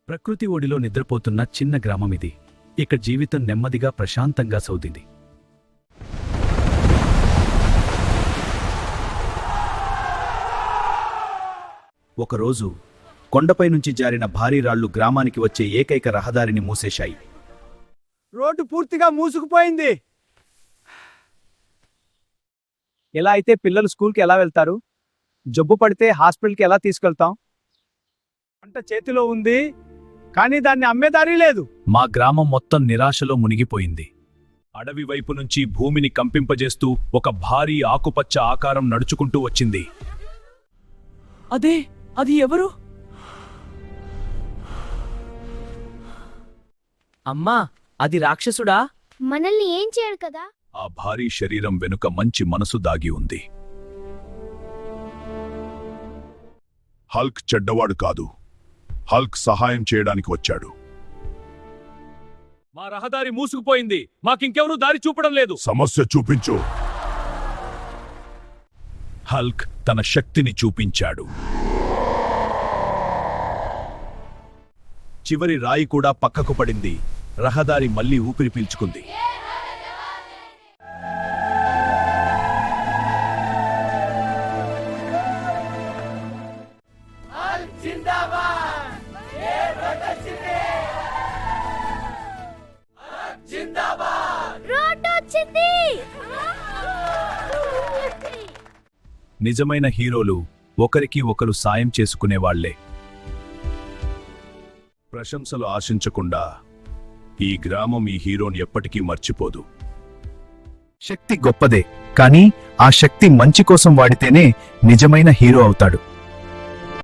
ప్రకృతి ఒడిలో నిద్రపోతున్న చిన్న గ్రామమిది. ఇక్కడ జీవితం నెమ్మదిగా ప్రశాంతంగా సాగుతుంది. ఒకరోజు కొండపై నుంచి జారిన భారీ రాళ్లు గ్రామానికి వచ్చే ఏకైక రహదారిని మూసేశాయి. రోడ్డు పూర్తిగా మూసుకుపోయింది. ఎలా అయితే పిల్లలు స్కూల్కి ఎలా వెళ్తారు? జబ్బు పడితే హాస్పిటల్కి ఎలా తీసుకెళ్తాం? పంట చేతిలో ఉంది, కానీ దాన్ని అమ్మేదారీ లేదు. మా గ్రామం మొత్తం నిరాశలో మునిగిపోయింది. అడవి వైపు నుంచి భూమిని కంపింపజేస్తూ ఒక భారీ ఆకుపచ్చ ఆకారం నడుచుకుంటూ వచ్చింది. అది ఎవరు? అమ్మా, అది రాక్షసుడా? మనల్ని ఏం చేయడు కదా. ఆ భారీ శరీరం వెనుక మంచి మనసు దాగి ఉంది. హల్క్ చెడ్డవాడు కాదు. హల్క్ సహాయం చేయడానికి వచ్చాడు. మా రహదారి మూసుకుపోయింది, మాకింకెవరూ దారి చూపడం లేదు. సమస్య చూపించు. హల్క్ తన శక్తిని చూపించాడు. చివరి రాయి కూడా పక్కకు పడింది. రహదారి మళ్లీ ఊపిరి పీల్చుకుంది. నిజమైన హీరోలు ఒకరికి ఒకరు సాయం చేసుకునేవాళ్లే. ప్రశంసలు ఆశించకుండా ఈ గ్రామం ఈ హీరోని ఎప్పటికీ మర్చిపోదు. శక్తి గొప్పదే, కానీ ఆ శక్తి మంచి కోసం వాడితేనే నిజమైన హీరో అవుతాడు.